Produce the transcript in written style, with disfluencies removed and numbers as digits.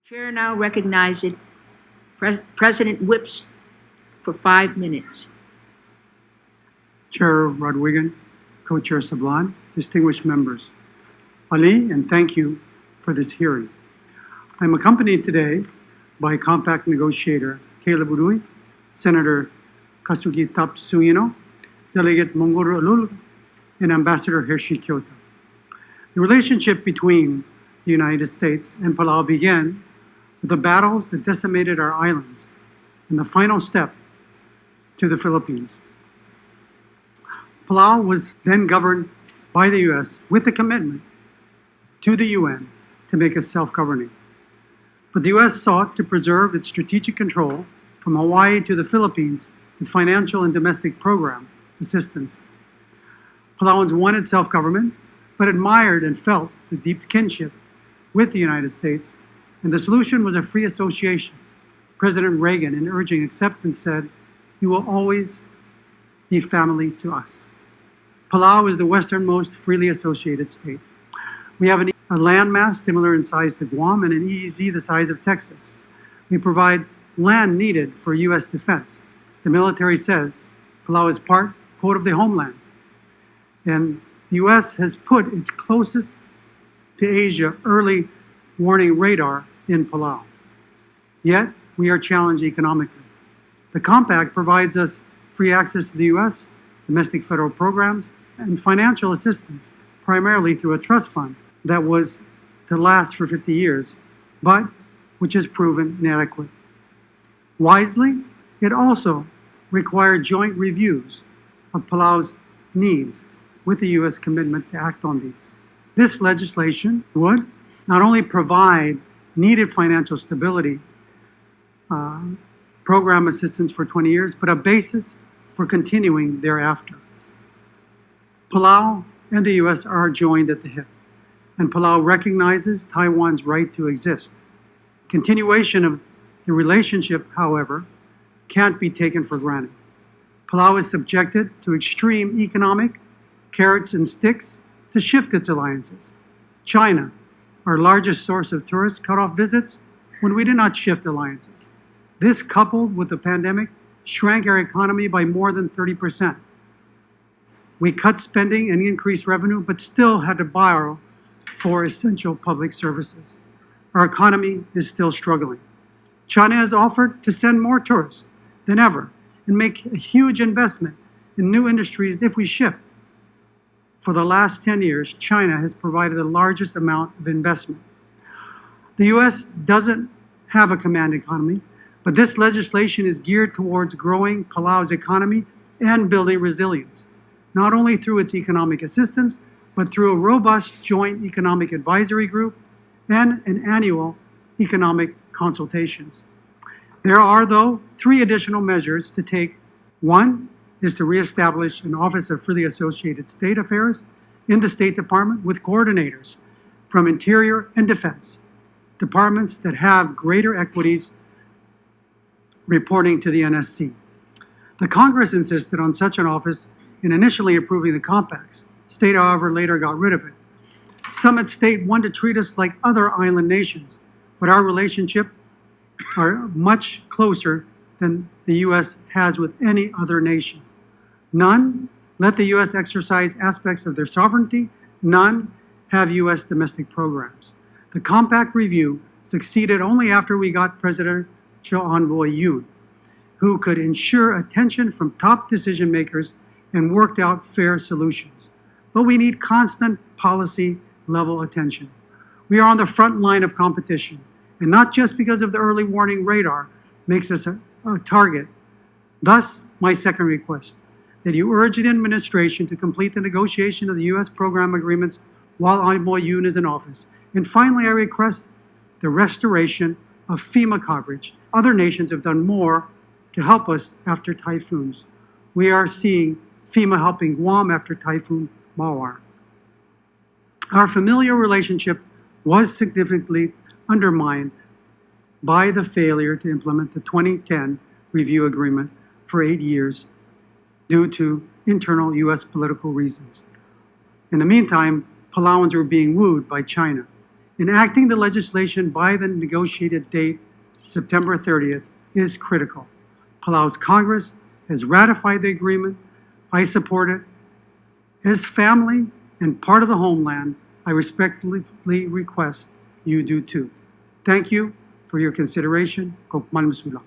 Chair now recognizes President Whips for 5 minutes. Chair Rodriguez, Co-Chair Sablan, distinguished members, Ali, and thank you for this hearing. I'm accompanied today by compact negotiator Caleb Udui, Senator Kasugi Tapsuino, Delegate Mongoro Alul, and Ambassador Hershey Kyoto. The relationship between the United States and Palau began with the battles that decimated our islands and the final step to the Philippines. Palau was then governed by the U.S. with a commitment to the UN to make us self-governing. But the U.S. sought to preserve its strategic control from Hawaii to the Philippines with financial and domestic program assistance. Palauans wanted self-government, but admired and felt the deep kinship with the United States, and the solution was a free association. President Reagan, in urging acceptance, said, "You will always be family to us." Palau is the westernmost freely associated state. We have a landmass similar in size to Guam and an EEZ the size of Texas. We provide land needed for U.S. defense. The military says Palau is part, quote, of the homeland. And the U.S. has put its closest to Asia early warning radar in Palau. Yet, we are challenged economically. The compact provides us free access to the U.S., domestic federal programs, and financial assistance, primarily through a trust fund that was to last for 50 years, but which has proven inadequate. Wisely, it also required joint reviews of Palau's needs with the U.S. commitment to act on these. This legislation would not only provide needed financial stability, program assistance for 20 years, but a basis for continuing thereafter. Palau and the U.S. are joined at the hip, and Palau recognizes Taiwan's right to exist. Continuation of the relationship, however, can't be taken for granted. Palau is subjected to extreme economic carrots and sticks to shift its alliances. China, our largest source of tourists, cut off visits when we did not shift alliances. This, coupled with the pandemic, shrank our economy by more than 30%. We cut spending and increased revenue, but still had to borrow for essential public services. Our economy is still struggling. China has offered to send more tourists than ever and make a huge investment in new industries if we shift. For the last 10 years, China has provided the largest amount of investment. The U.S. doesn't have a command economy, but this legislation is geared towards growing Palau's economy and building resilience, not only through its economic assistance, but through a robust joint economic advisory group and an annual economic consultations. There are, though, 3 additional measures to take. One is to reestablish an Office of Freely Associated State Affairs in the State Department with coordinators from Interior and Defense, departments that have greater equities reporting to the NSC. The Congress insisted on such an office in initially approving the compacts. State, however, later got rid of it. Some at State want to treat us like other island nations, but our relationship are much closer than the U.S. has with any other nation. None let the U.S. exercise aspects of their sovereignty. None have U.S. domestic programs. The compact review succeeded only after we got Presidential Envoy Yoon, who could ensure attention from top decision makers and worked out fair solutions. But we need constant policy level attention. We are on the front line of competition, and not just because of the early warning radar makes us a target. Thus, my second request, that you urge the administration to complete the negotiation of the U.S. program agreements while Envoy Yoon is in office. And finally, I request the restoration of FEMA coverage. Other nations have done more to help us after typhoons. We are seeing FEMA helping Guam after Typhoon Mawar. Our familiar relationship was significantly undermined by the failure to implement the 2010 review agreement for 8 years due to internal U.S. political reasons. In the meantime, Palauans were being wooed by China. Enacting the legislation by the negotiated date, September 30th, is critical. Palau's Congress has ratified the agreement. I support it. As family and part of the homeland, I respectfully request you do too. Thank you for your consideration. Kopman Masula.